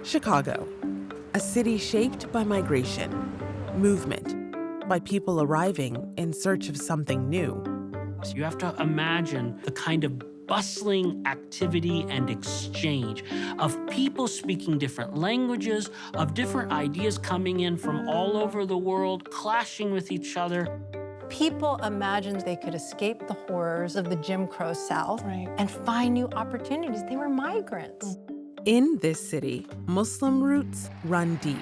Chicago, a city shaped by migration, movement, by people arriving in search of something new. So you have to imagine the kind of bustling activity and exchange of people speaking different languages, of different ideas coming in from all over the world, clashing with each other. People imagined they could escape the horrors of the Jim Crow South and find new opportunities. They were migrants. In this city, Muslim roots run deep,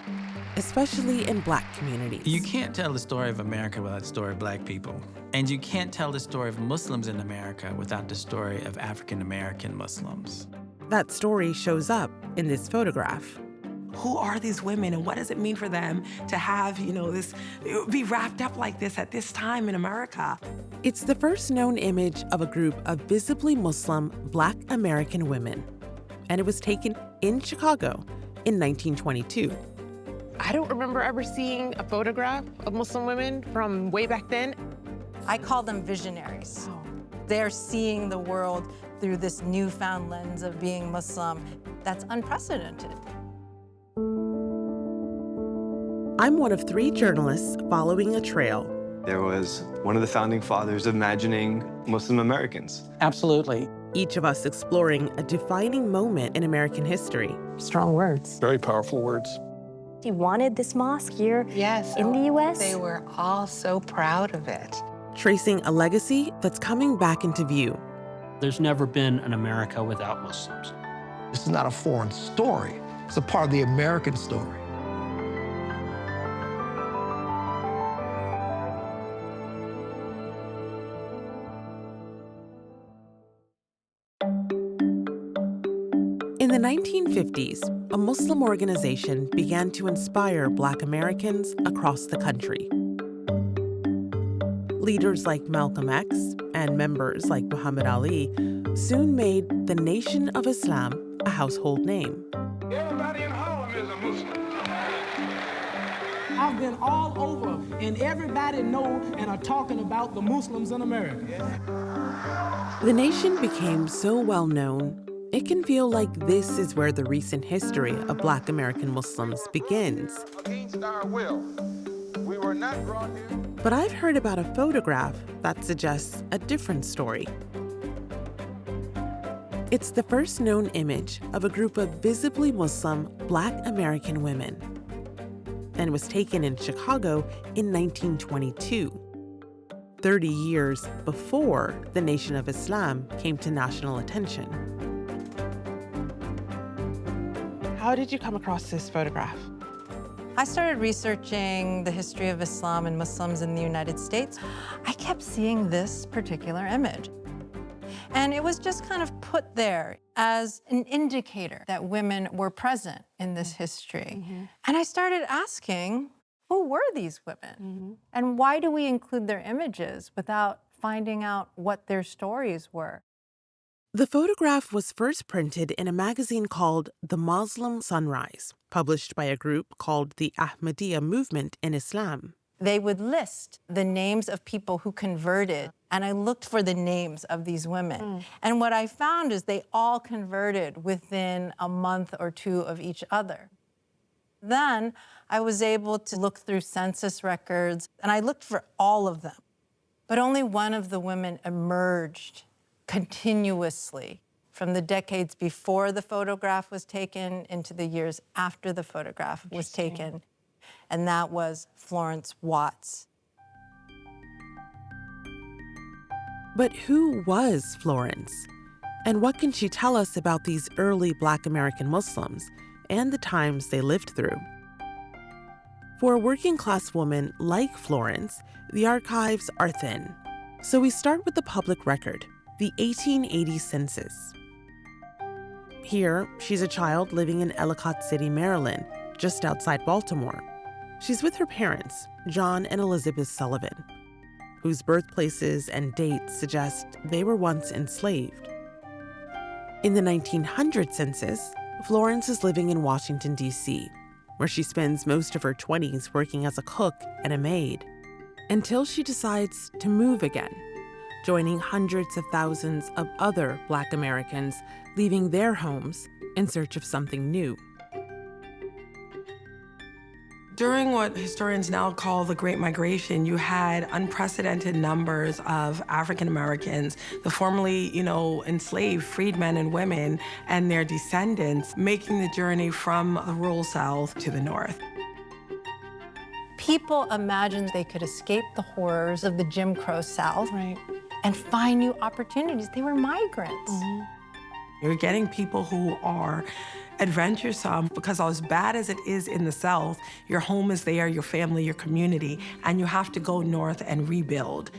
especially in Black communities. You can't tell the story of America without the story of Black people. And you can't tell the story of Muslims in America without the story of African-American Muslims. That story shows up in this photograph. Who are these women and what does it mean for them to have, this, be wrapped up like this at this time in America? It's the first known image of a group of visibly Muslim Black American women. And it was taken in Chicago in 1922. I don't remember ever seeing a photograph of Muslim women from way back then. I call them visionaries. They're seeing the world through this newfound lens of being Muslim that's unprecedented. I'm one of 3 journalists following a trail. There was one of the founding fathers imagining Muslim Americans. Absolutely. Each of us exploring a defining moment in American history. Strong words. Very powerful words. He wanted this mosque here in the U.S. They were all so proud of it. Tracing a legacy that's coming back into view. There's never been an America without Muslims. This is not a foreign story. It's a part of the American story. In the 1950s, a Muslim organization began to inspire Black Americans across the country. Leaders like Malcolm X and members like Muhammad Ali soon made the Nation of Islam a household name. Everybody in Harlem is a Muslim. I've been all over, and everybody know and are talking about the Muslims in America. The Nation became so well known, it can feel like this is where the recent history of Black American Muslims begins. Against our will, we were not brought here. But I've heard about a photograph that suggests a different story. It's the first known image of a group of visibly Muslim Black American women, and was taken in Chicago in 1922, 30 years before the Nation of Islam came to national attention. How did you come across this photograph? I started researching the history of Islam and Muslims in the United States. I kept seeing this particular image. And it was just kind of put there as an indicator that women were present in this history. And I started asking, who were these women? And why do we include their images without finding out what their stories were? The photograph was first printed in a magazine called The Muslim Sunrise, published by a group called the Ahmadiyya Movement in Islam. They would list the names of people who converted, and I looked for the names of these women. And what I found is they all converted within a month or 2 of each other. Then I was able to look through census records, and I looked for all of them. But only one of the women emerged continuously from the decades before the photograph was taken into the years after the photograph was taken, and that was Florence Watts. But who was Florence? And what can she tell us about these early Black American Muslims and the times they lived through? For a working-class woman like Florence, the archives are thin. So we start with the public record, the 1880 census. Here, she's a child living in Ellicott City, Maryland, just outside Baltimore. She's with her parents, John and Elizabeth Sullivan, whose birthplaces and dates suggest they were once enslaved. In the 1900 census, Florence is living in Washington, D.C., where she spends most of her 20s working as a cook and a maid, until she decides to move again, joining hundreds of thousands of other Black Americans leaving their homes in search of something new. During what historians now call the Great Migration, you had unprecedented numbers of African Americans, the formerly, enslaved freedmen and women, and their descendants making the journey from the rural South to the North. People imagined they could escape the horrors of the Jim Crow South and find new opportunities. They were migrants. You're getting people who are adventuresome because as bad as it is in the South, your home is there, your family, your community, and you have to go north and rebuild.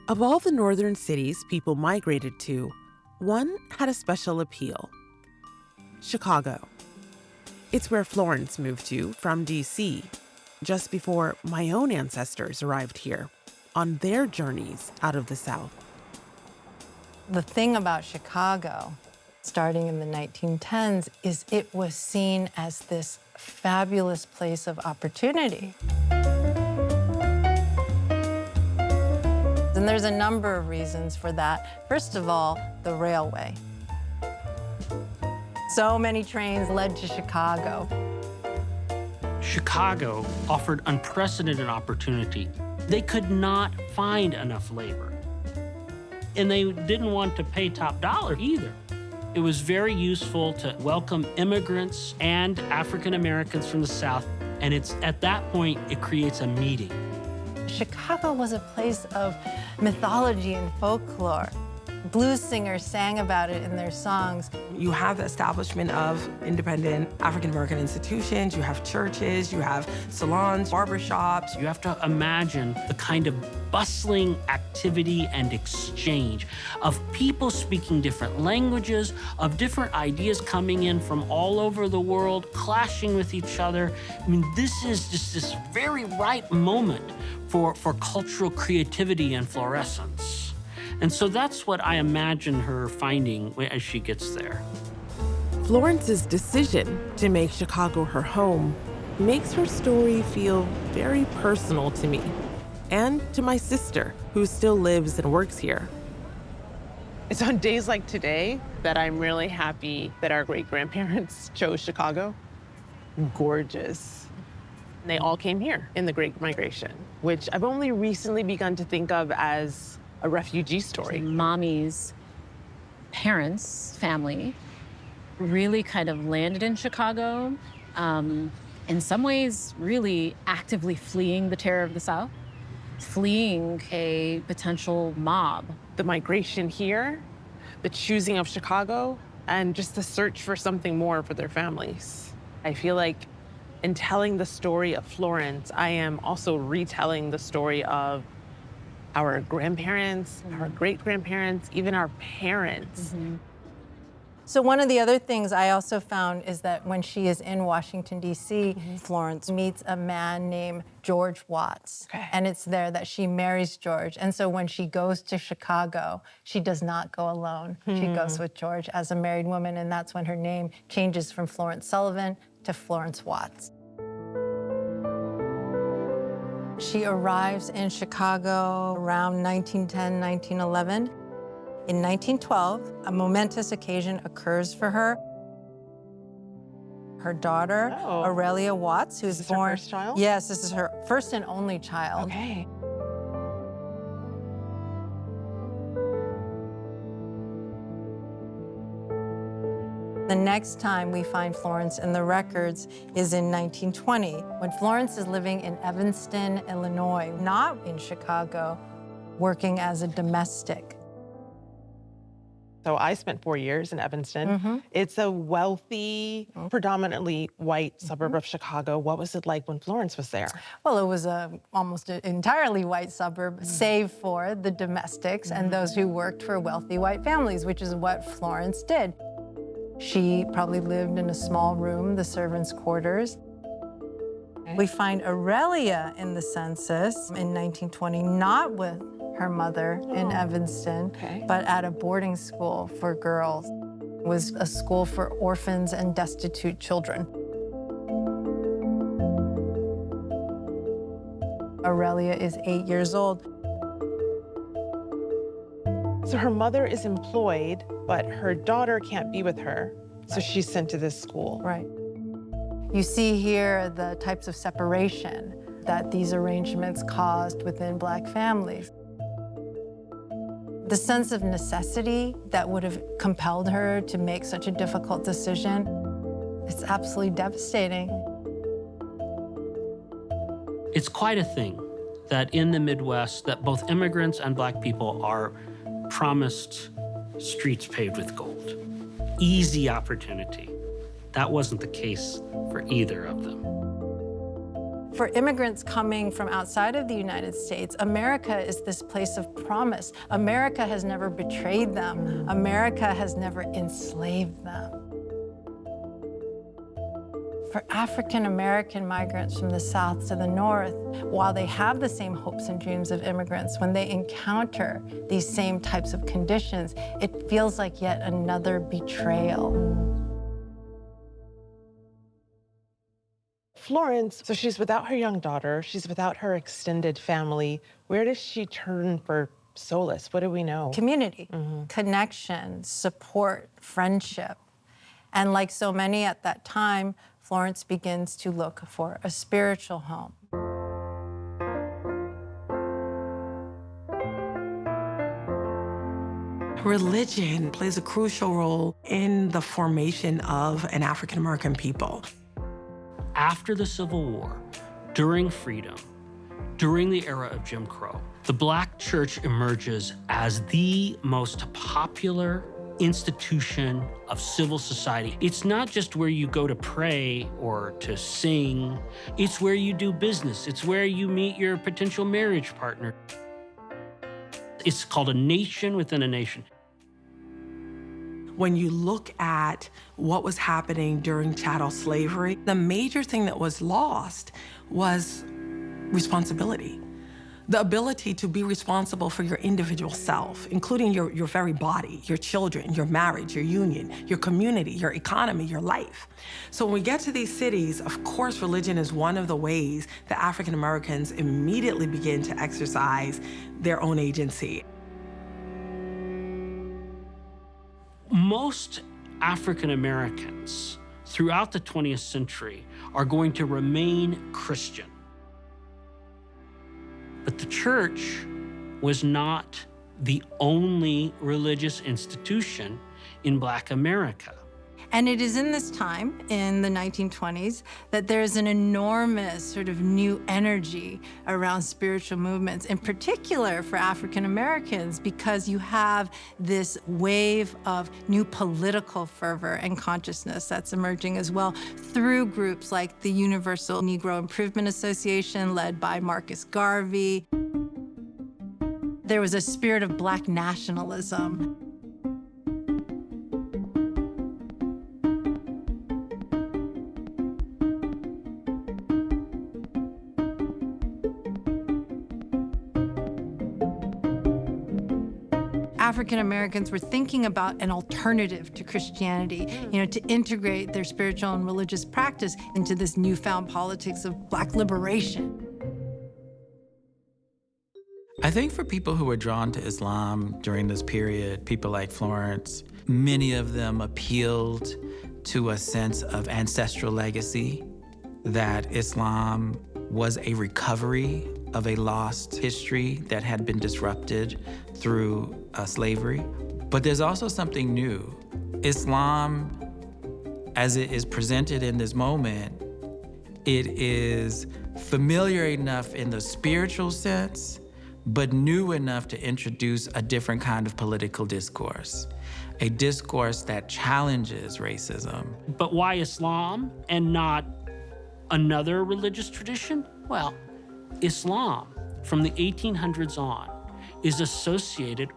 Of all the northern cities people migrated to, one had a special appeal: Chicago. It's where Florence moved to from D.C., just before my own ancestors arrived here on their journeys out of the South. The thing about Chicago, starting in the 1910s, is it was seen as this fabulous place of opportunity. And there's a number of reasons for that. First of all, the railway. So many trains led to Chicago. Chicago offered unprecedented opportunity. They could not find enough labor. And they didn't want to pay top dollar either. It was very useful to welcome immigrants and African Americans from the South. And it's at that point, it creates a meeting. Chicago was a place of mythology and folklore. Blues singers sang about it in their songs. You have the establishment of independent African-American institutions, you have churches, you have salons, barbershops. You have to imagine the kind of bustling activity and exchange of people speaking different languages, of different ideas coming in from all over the world, clashing with each other. I mean, this is just this very right moment for cultural creativity and fluorescence. And so that's what I imagine her finding as she gets there. Florence's decision to make Chicago her home makes her story feel very personal to me and to my sister, who still lives and works here. It's on days like today that I'm really happy that our great-grandparents chose Chicago. Gorgeous. They all came here in the Great Migration, which I've only recently begun to think of as a refugee story. Mommy's parents' family really kind of landed in Chicago, in some ways really actively fleeing the terror of the South, fleeing a potential mob. The migration here, the choosing of Chicago, and just the search for something more for their families. I feel like in telling the story of Florence, I am also retelling the story of our grandparents, our great-grandparents, even our parents. So one of the other things I also found is that when she is in Washington, D.C., Florence meets a man named George Watts. And it's there that she marries George. And so when she goes to Chicago, she does not go alone. She goes with George as a married woman, and that's when her name changes from Florence Sullivan to Florence Watts. She arrives in Chicago around 1910, 1911. In 1912, a momentous occasion occurs for her. Her daughter, Aurelia Watts, who's born. Her first child? Yes, this is her first and only child. Okay. The next time we find Florence in the records is in 1920, when Florence is living in Evanston, Illinois, not in Chicago, working as a domestic. So I spent 4 years in Evanston. It's a wealthy, predominantly white suburb of Chicago. What was it like when Florence was there? Well, it was almost an entirely white suburb, save for the domestics and those who worked for wealthy white families, which is what Florence did. She probably lived in a small room, the servants' quarters. We find Aurelia in the census in 1920, not with her mother in Evanston, but at a boarding school for girls. It was a school for orphans and destitute children. Aurelia is 8 years old. So her mother is employed, but her daughter can't be with her, so she's sent to this school. Right. You see here the types of separation that these arrangements caused within Black families. The sense of necessity that would have compelled her to make such a difficult decision, it's absolutely devastating. It's quite a thing that in the Midwest, that both immigrants and Black people are promised streets paved with gold. Easy opportunity. That wasn't the case for either of them. For immigrants coming from outside of the United States, America is this place of promise. America has never betrayed them. America has never enslaved them. For African American migrants from the South to the North, while they have the same hopes and dreams of immigrants, when they encounter these same types of conditions, it feels like yet another betrayal. Florence, so she's without her young daughter, she's without her extended family. Where does she turn for solace? What do we know? Community, connection, support, friendship. And like so many at that time, Florence begins to look for a spiritual home. Religion plays a crucial role in the formation of an African American people. After the Civil War, during freedom, during the era of Jim Crow, the Black church emerges as the most popular institution of civil society. It's not just where you go to pray or to sing. It's where you do business. It's where you meet your potential marriage partner. It's called a nation within a nation. When you look at what was happening during chattel slavery, the major thing that was lost was responsibility. The ability to be responsible for your individual self, including your very body, your children, your marriage, your union, your community, your economy, your life. So when we get to these cities, of course, religion is one of the ways that African Americans immediately begin to exercise their own agency. Most African Americans throughout the 20th century are going to remain Christian. But the church was not the only religious institution in Black America. And it is in this time, in the 1920s, that there's an enormous sort of new energy around spiritual movements, in particular for African Americans, because you have this wave of new political fervor and consciousness that's emerging as well through groups like the Universal Negro Improvement Association, led by Marcus Garvey. There was a spirit of Black nationalism. African Americans were thinking about an alternative to Christianity, to integrate their spiritual and religious practice into this newfound politics of Black liberation. I think for people who were drawn to Islam during this period, people like Florence, many of them appealed to a sense of ancestral legacy, that Islam was a recovery of a lost history that had been disrupted through slavery. But there's also something new. Islam, as it is presented in this moment, it is familiar enough in the spiritual sense, but new enough to introduce a different kind of political discourse, a discourse that challenges racism. But why Islam and not another religious tradition? Well, Islam, from the 1800s on, is associated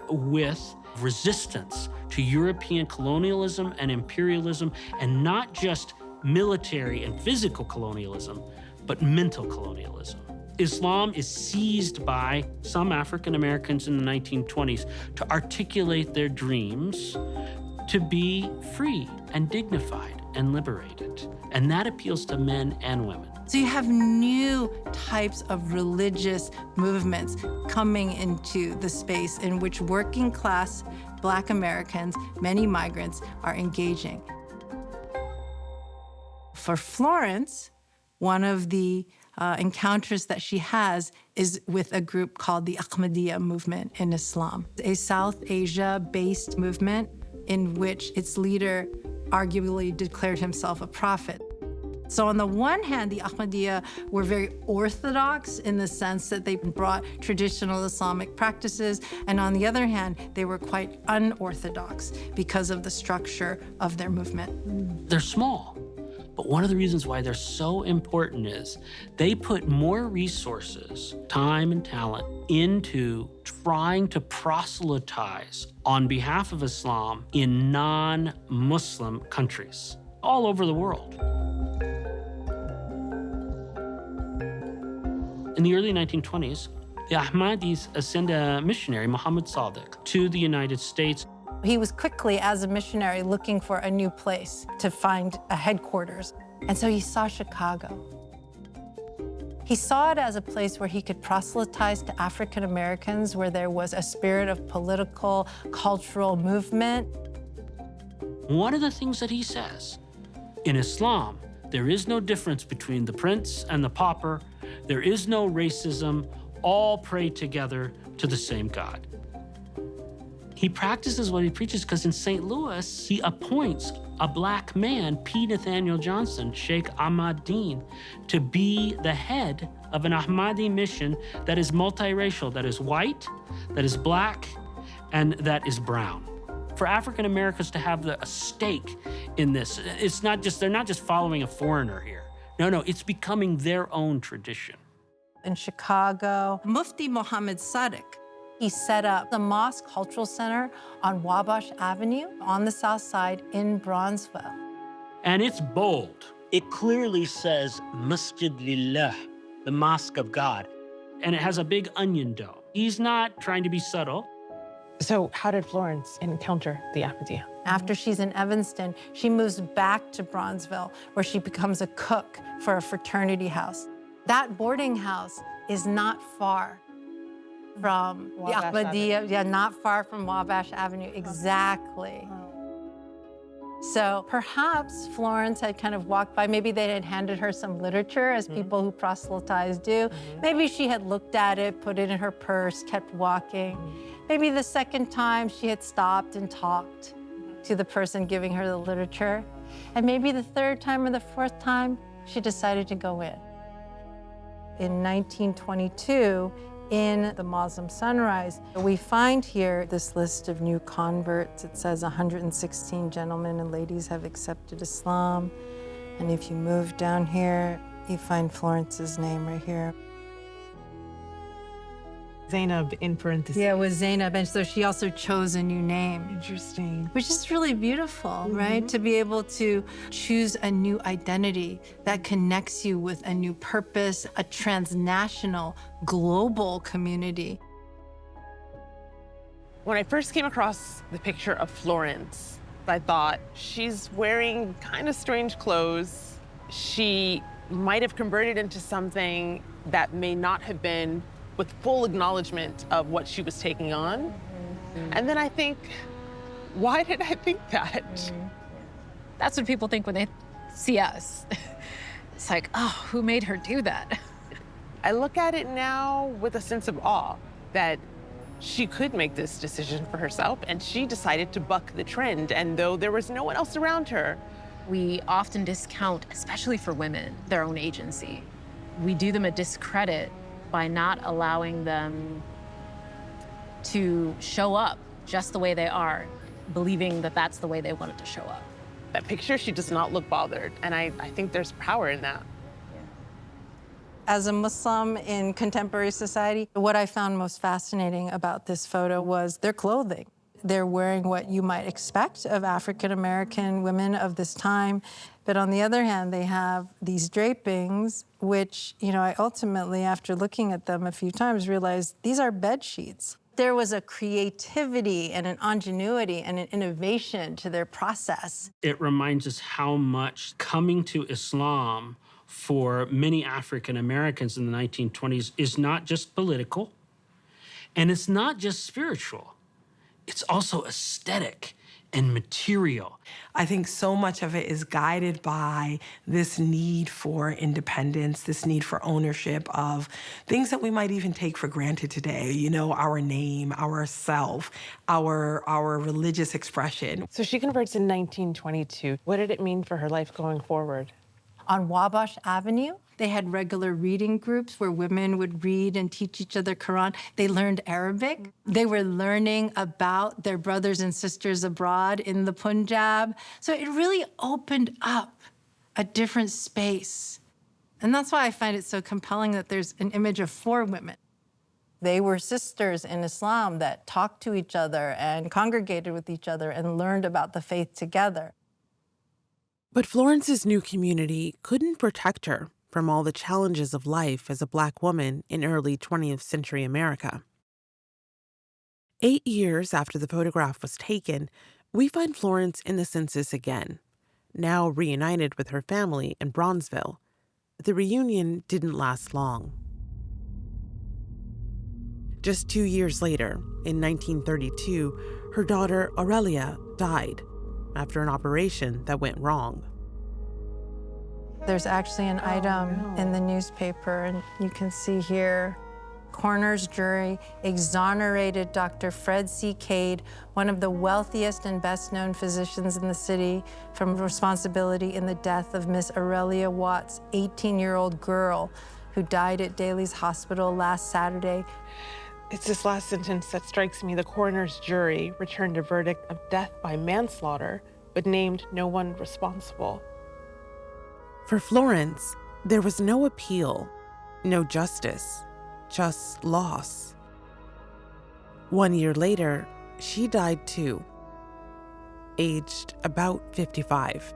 with resistance to European colonialism and imperialism, and not just military and physical colonialism, but mental colonialism. Islam is seized by some African Americans in the 1920s to articulate their dreams to be free and dignified and liberated. And that appeals to men and women. So you have new types of religious movements coming into the space in which working class Black Americans, many migrants, are engaging. For Florence, one of the encounters that she has is with a group called the Ahmadiyya movement in Islam, a South Asia-based movement in which its leader arguably declared himself a prophet. So on the one hand, the Ahmadiyya were very orthodox in the sense that they brought traditional Islamic practices, and on the other hand, they were quite unorthodox because of the structure of their movement. They're small, but one of the reasons why they're so important is they put more resources, time and talent into trying to proselytize on behalf of Islam in non-Muslim countries all over the world. In the early 1920s, the Ahmadis sent a missionary, Muhammad Sadiq, to the United States. He was quickly, as a missionary, looking for a new place to find a headquarters. And so he saw Chicago. He saw it as a place where he could proselytize to African Americans, where there was a spirit of political, cultural movement. One of the things that he says, in Islam, there is no difference between the prince and the pauper. There is no racism. All pray together to the same God. He practices what he preaches because in St. Louis, he appoints a black man, P. Nathaniel Johnson, Sheikh Ahmad Deen, to be the head of an Ahmadi mission that is multiracial, that is white, that is black, and that is brown. For African Americans to have a stake in this, it's not just, they're not just following a foreigner here. No, it's becoming their own tradition. In Chicago, Mufti Muhammad Sadiq, he set up the Mosque Cultural Center on Wabash Avenue on the south side in Bronzeville. And it's bold. It clearly says Masjid Lillah, the Mosque of God. And it has a big onion dome. He's not trying to be subtle. So how did Florence encounter the Ahmadiyya? After she's in Evanston, she moves back to Bronzeville, where she becomes a cook for a fraternity house. That boarding house is not far from the Ahmadiyya, not far from Wabash Avenue, exactly. So perhaps Florence had kind of walked by, maybe they had handed her some literature, as people who proselytize do. Maybe she had looked at it, put it in her purse, kept walking. Maybe the second time she had stopped and talked to the person giving her the literature. And maybe the third time or the fourth time, she decided to go in. In 1922, in the Muslim Sunrise, we find here this list of new converts. It says 116 gentlemen and ladies have accepted Islam. And if you move down here, you find Florence's name right here. Zainab in parentheses. Yeah, with Zainab, and so she also chose a new name. Interesting. Which is really beautiful, right? To be able to choose a new identity that connects you with a new purpose, a transnational, global community. When I first came across the picture of Florence, I thought, she's wearing kind of strange clothes. She might have converted into something that may not have been with full acknowledgement of what she was taking on. And then I think, why did I think that? That's what people think when they see us. It's like, oh, who made her do that? I look at it now with a sense of awe that she could make this decision for herself, and she decided to buck the trend. And though there was no one else around her, we often discount, especially for women, their own agency. We do them a discredit by not allowing them to show up just the way they are, believing that that's the way they wanted to show up. That picture, she does not look bothered, and I think there's power in that. As a Muslim in contemporary society, what I found most fascinating about this photo was their clothing. They're wearing what you might expect of African-American women of this time. But on the other hand, they have these drapings, which, I ultimately, after looking at them a few times, realized these are bed sheets. There was a creativity and an ingenuity and an innovation to their process. It reminds us how much coming to Islam for many African Americans in the 1920s is not just political, and it's not just spiritual. It's also aesthetic and material. I think so much of it is guided by this need for independence, this need for ownership of things that we might even take for granted today. You know, our name, our self, our religious expression. So she converts in 1922. What did it mean for her life going forward? On Wabash Avenue, they had regular reading groups where women would read and teach each other Quran. They learned Arabic. They were learning about their brothers and sisters abroad in the Punjab. So it really opened up a different space. And that's why I find it so compelling that there's an image of 4 women. They were sisters in Islam that talked to each other and congregated with each other and learned about the faith together. But Florence's new community couldn't protect her from all the challenges of life as a Black woman in early 20th century America. 8 years after the photograph was taken, we find Florence in the census again, now reunited with her family in Bronzeville. The reunion didn't last long. Just 2 years later, in 1932, her daughter Aurelia died after an operation that went wrong. There's actually an item in the newspaper, and you can see here, coroner's jury exonerated Dr. Fred C. Cade, one of the wealthiest and best-known physicians in the city, from responsibility in the death of Miss Aurelia Watts, 18-year-old girl who died at Daly's Hospital last Saturday. It's this last sentence that strikes me. The coroner's jury returned a verdict of death by manslaughter, but named no one responsible. For Florence, there was no appeal, no justice, just loss. 1 year later, she died too, aged about 55.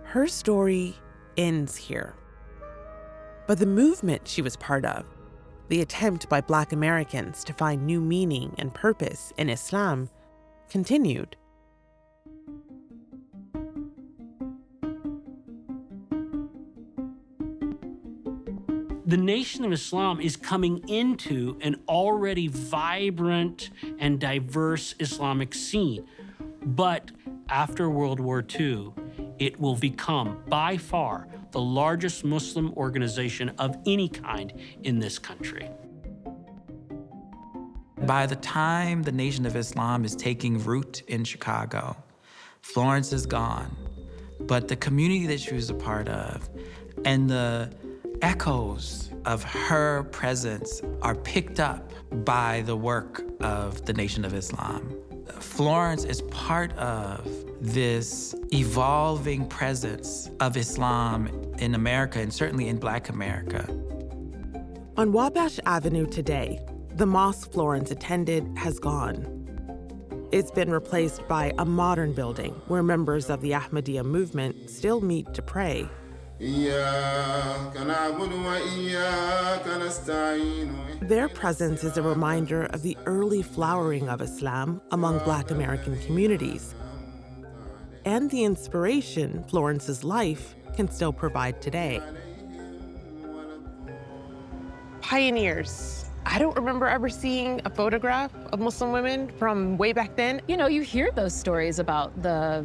Her story ends here. But the movement she was part of, the attempt by Black Americans to find new meaning and purpose in Islam, continued. The Nation of Islam is coming into an already vibrant and diverse Islamic scene. But after World War II, it will become, by far, the largest Muslim organization of any kind in this country. By the time the Nation of Islam is taking root in Chicago, Florence is gone, but the community that she was a part of and the echoes of her presence are picked up by the work of the Nation of Islam. Florence is part of this evolving presence of Islam in America, and certainly in Black America. On Wabash Avenue today, the mosque Florence attended has gone. It's been replaced by a modern building where members of the Ahmadiyya movement still meet to pray. Their presence is a reminder of the early flowering of Islam among Black American communities and the inspiration Florence's life can still provide today. Pioneers. I don't remember ever seeing a photograph of Muslim women from way back then. You know, you hear those stories about the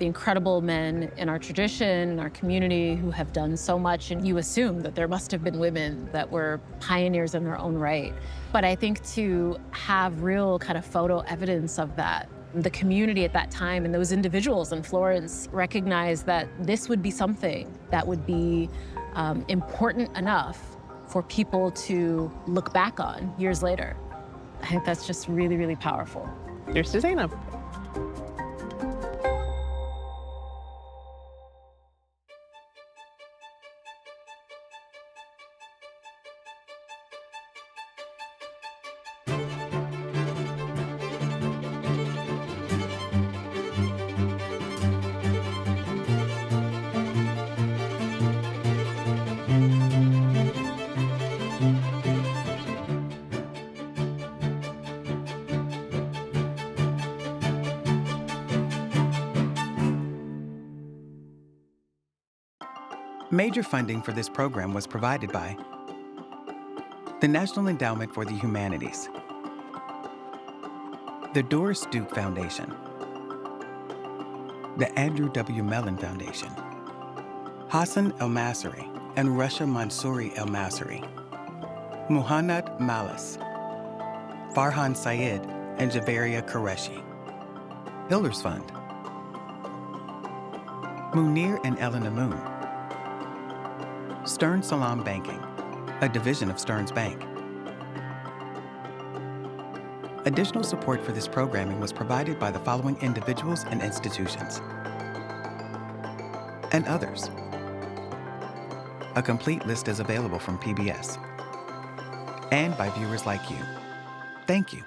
incredible men in our tradition, in our community who have done so much, and you assume that there must have been women that were pioneers in their own right. But I think to have real kind of photo evidence of that, the community at that time and those individuals in Florence recognized that this would be something that would be important enough for people to look back on years later. I think that's just really, really powerful. Here's to Zainab. Major funding for this program was provided by the National Endowment for the Humanities, the Doris Duke Foundation, the Andrew W. Mellon Foundation, Hassan El-Masri and Rasha Mansouri El-Masri, Muhannad Malis, Farhan Syed and Javeria Qureshi, Hiller's Fund, Munir and Elena Moon, Stern Salam Banking, a division of Stearns Bank. Additional support for this programming was provided by the following individuals and institutions, and others. A complete list is available from PBS and by viewers like you. Thank you.